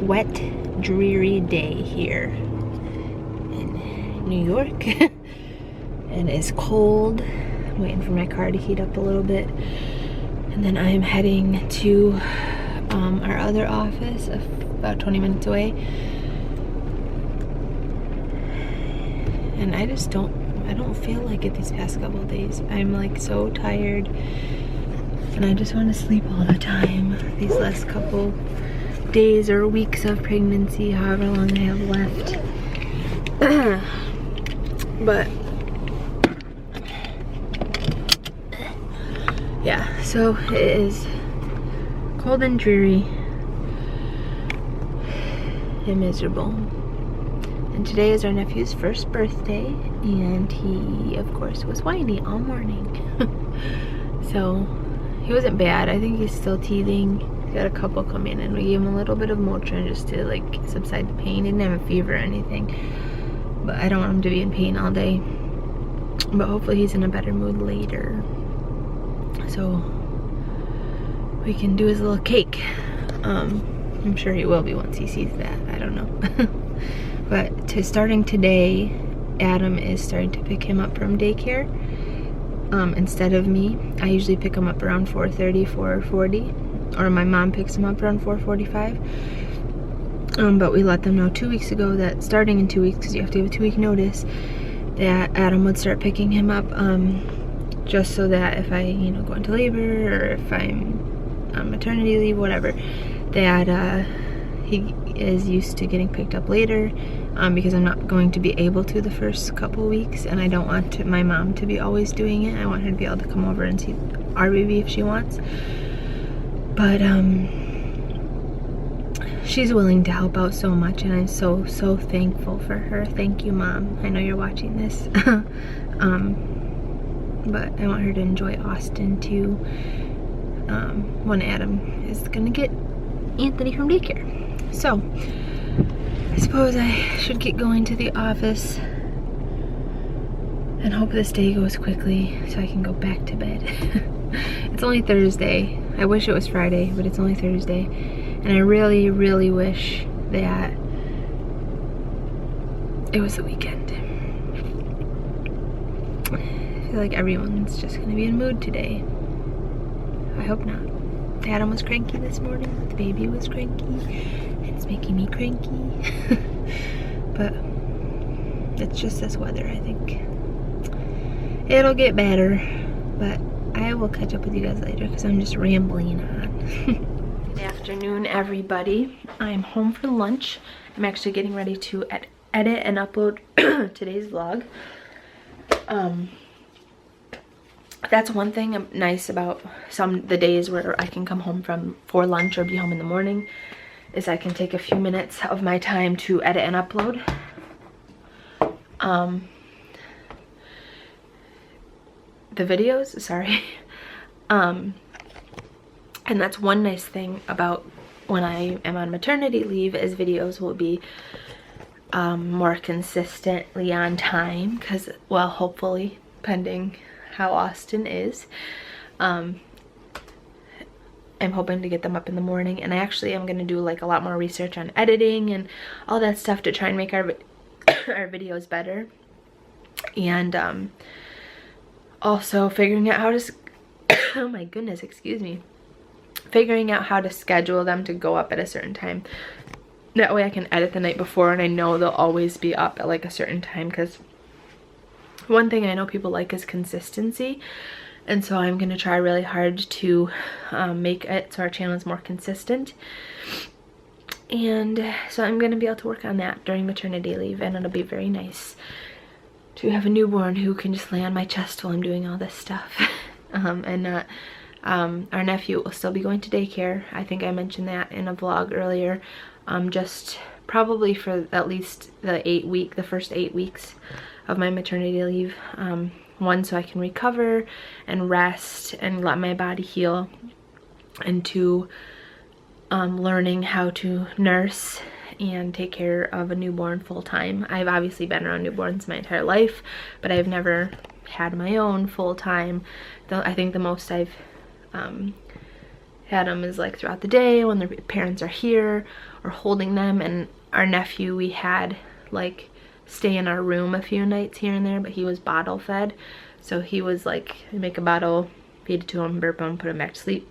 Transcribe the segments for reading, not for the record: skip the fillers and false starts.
wet, dreary day here in New York. And it's cold. I'm waiting for my car to heat up a little bit. And then I'm heading to our other office about 20 minutes away. And I don't feel like it these past couple of days. I'm like so tired. And I just want to sleep all the time. These last couple days or weeks of pregnancy, however long I have left. But yeah, so it is cold and dreary and miserable. And today is our nephew's first birthday, and he of course was whiny all morning. So he wasn't bad. I think he's still teething. He's got a couple come in, and we gave him a little bit of Motrin just to like subside the pain. He didn't have a fever or anything, but I don't want him to be in pain all day. But hopefully he's in a better mood later, so we can do his little cake. I'm sure he will be once he sees that. I don't know. But starting today, Adam is starting to pick him up from daycare instead of me. I usually pick him up around 4:30, 4:40, or my mom picks him up around 4:45. But we let them know 2 weeks ago that starting in 2 weeks, because you have to give a 2-week notice, that Adam would start picking him up, just so that if I, go into labor, or if I'm on maternity leave, whatever, that he is used to getting picked up later, because I'm not going to be able to the first couple weeks, and I don't want my mom to be always doing it. I want her to be able to come over and see our baby if she wants. But she's willing to help out so much, and I'm so thankful for her. Thank you, Mom. I know you're watching this. But I want her to enjoy Austin too, when Adam is gonna get Anthony from daycare. So I suppose I should get going to the office and hope this day goes quickly so I can go back to bed. It's only Thursday. I wish it was Friday, but it's only Thursday. And I really, really wish that it was the weekend. I feel like everyone's just gonna be in mood today. I hope not. Adam was cranky this morning. The baby was cranky. It's making me cranky. But it's just this weather, I think. It'll get better, but I will catch up with you guys later because I'm just rambling on. Good afternoon, everybody. I'm home for lunch. I'm actually getting ready to edit and upload today's vlog. That's one thing nice about the days where I can come home for lunch or be home in the morning, is I can take a few minutes of my time to edit and upload. The videos, sorry. And that's one nice thing about when I am on maternity leave, is videos will be more consistently on time, because, well, hopefully, pending how Austin is, I'm hoping to get them up in the morning. And I actually am going to do like a lot more research on editing and all that stuff to try and make our videos better, and also figuring out how to oh my goodness, excuse me, figuring out how to schedule them to go up at a certain time. That way I can edit the night before and I know they'll always be up at like a certain time, because one thing I know people like is consistency, and so I'm going to try really hard to make it so our channel is more consistent. And so I'm going to be able to work on that during maternity leave, and it'll be very nice to have a newborn who can just lay on my chest while I'm doing all this stuff. And our nephew will still be going to daycare. I think I mentioned that in a vlog earlier. Just probably for at least the first 8 weeks of my maternity leave. One, so I can recover and rest and let my body heal, and two, learning how to nurse and take care of a newborn full time. I've obviously been around newborns my entire life, but I've never had my own full time. Though I think the most I've Adam is like throughout the day when their parents are here or holding them, and our nephew, we had like stay in our room a few nights here and there, but he was bottle fed. So he was like, make a bottle, feed it to him, burp him, put him back to sleep,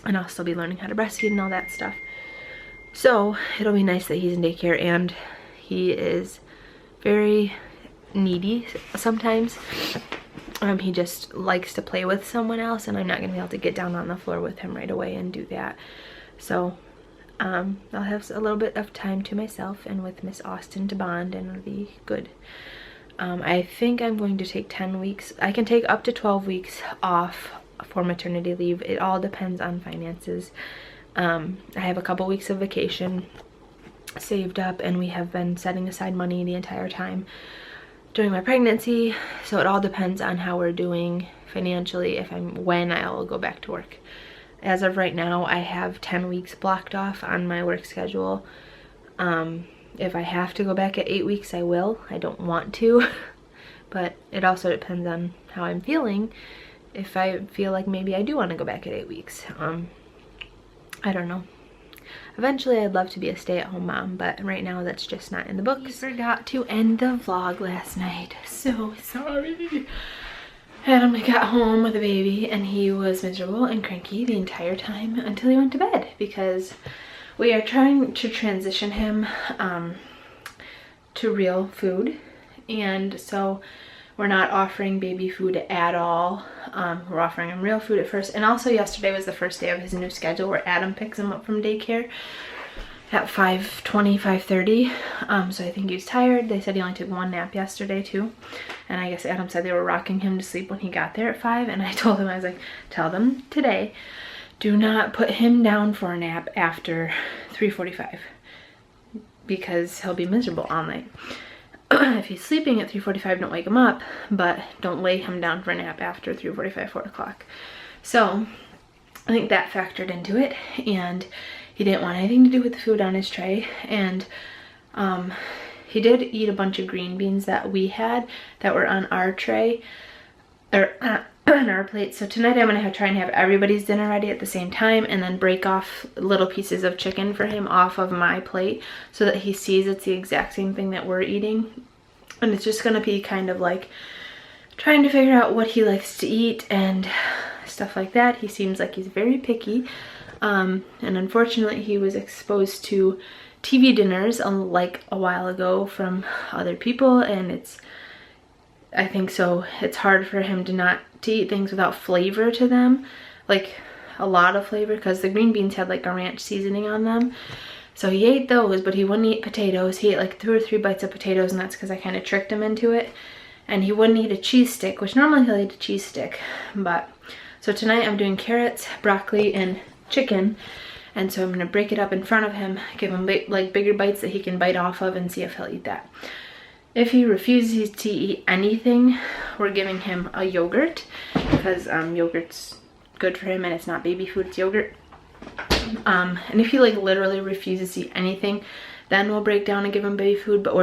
and I'll still be learning how to breastfeed and all that stuff. So it'll be nice that he's in daycare, and he is very needy sometimes. He just likes to play with someone else, and I'm not gonna be able to get down on the floor with him right away and do that. So I'll have a little bit of time to myself and with Miss Austin to bond, and it'll be good. I think I'm going to take 10 weeks. I can take up to 12 weeks off for maternity leave. It all depends on finances. I have a couple weeks of vacation saved up, and we have been setting aside money the entire time during my pregnancy, so it all depends on how we're doing financially when I'll go back to work. As of right now, I have 10 weeks blocked off on my work schedule. If I have to go back at 8 weeks, I will. I don't want to, but it also depends on how I'm feeling. If I feel like maybe I do want to go back at 8 weeks, I don't know. Eventually, I'd love to be a stay-at-home mom, but right now that's just not in the books. I forgot to end the vlog last night. So sorry. Adam got home with a baby, and he was miserable and cranky the entire time until he went to bed, because we are trying to transition him to real food, and so we're not offering baby food at all. We're offering him real food at first. And also yesterday was the first day of his new schedule where Adam picks him up from daycare at 5:20, 5:30. So I think he was tired. They said he only took one nap yesterday too. And I guess Adam said they were rocking him to sleep when he got there at 5. And I told him, I was like, tell them today, do not put him down for a nap after 3:45 because he'll be miserable all night. If he's sleeping at 3:45, don't wake him up, but don't lay him down for a nap after 3:45, 4 o'clock. So I think that factored into it, and he didn't want anything to do with the food on his tray. And he did eat a bunch of green beans that we had that were on our tray, or on our plate. So tonight I'm gonna try and have everybody's dinner ready at the same time, and then break off little pieces of chicken for him off of my plate so that he sees it's the exact same thing that we're eating. And it's just gonna be kind of like trying to figure out what he likes to eat and stuff like that. He seems like he's very picky, and unfortunately he was exposed to TV dinners like a while ago from other people, and I think so it's hard for him to eat things without flavor to them, like a lot of flavor, because the green beans had like a ranch seasoning on them. So he ate those, but he wouldn't eat potatoes. He ate like 2 or 3 bites of potatoes, and that's because I kind of tricked him into it. And he wouldn't eat a cheese stick, which normally he'll eat a cheese stick. But so tonight I'm doing carrots, broccoli, and chicken. And so I'm gonna break it up in front of him, give him like bigger bites that he can bite off of, and see if he'll eat that. If he refuses to eat anything, we're giving him a yogurt, because yogurt's good for him and it's not baby food, it's yogurt. And if he like literally refuses to eat anything, then we'll break down and give him baby food. But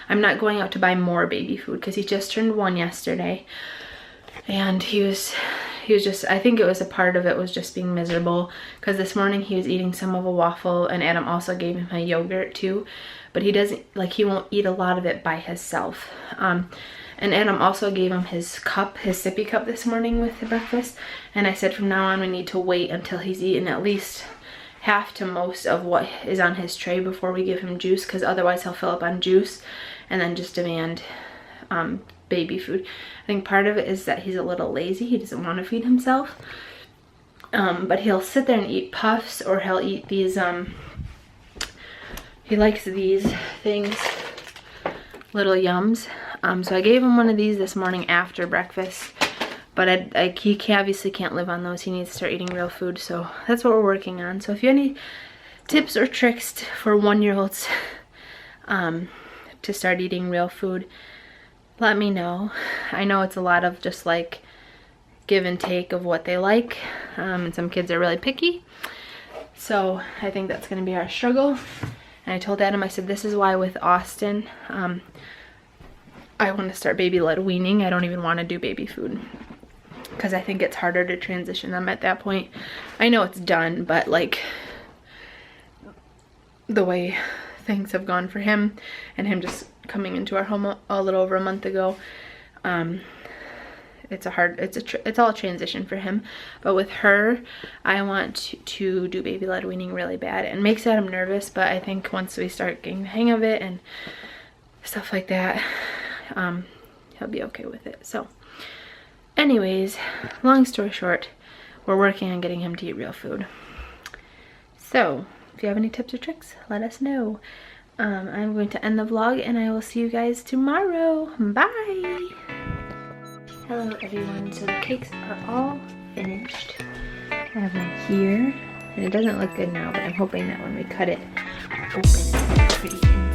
I'm not going out to buy more baby food because he just turned 1 yesterday, and he was just, I think it was a part of it was just being miserable, because this morning he was eating some of a waffle, and Adam also gave him a yogurt too, but he won't eat a lot of it by himself. And Adam also gave him his sippy cup this morning with the breakfast, and I said from now on we need to wait until he's eaten at least half to most of what is on his tray before we give him juice, because otherwise he'll fill up on juice and then just demand baby food. I think part of it is that he's a little lazy. He doesn't want to feed himself, but he'll sit there and eat puffs, or he'll eat these he likes these things, little Yums. So I gave him one of these this morning after breakfast, but he obviously can't live on those. He needs to start eating real food, so that's what we're working on. So if you have any tips or tricks for 1-year-olds to start eating real food, let me know. I know it's a lot of just like give and take of what they like, and some kids are really picky, so I think that's going to be our struggle. And I told Adam, I said, this is why with Austin I want to start baby-led weaning. I don't even want to do baby food. because I think it's harder to transition them at that point. I know it's done, but like the way things have gone for him and him just coming into our home a little over a month ago, it's all a transition for him. But with her, I want to do baby led weaning really bad. It makes Adam nervous, but I think once we start getting the hang of it and stuff like that, he'll be okay with it. So anyways, long story short, we're working on getting him to eat real food. So if you have any tips or tricks, let us know. I'm going to end the vlog and I will see you guys tomorrow. Bye. Hello everyone. So the cakes are all finished. I have one here and it doesn't look good now, but I'm hoping that when we cut it open, it's pretty inside.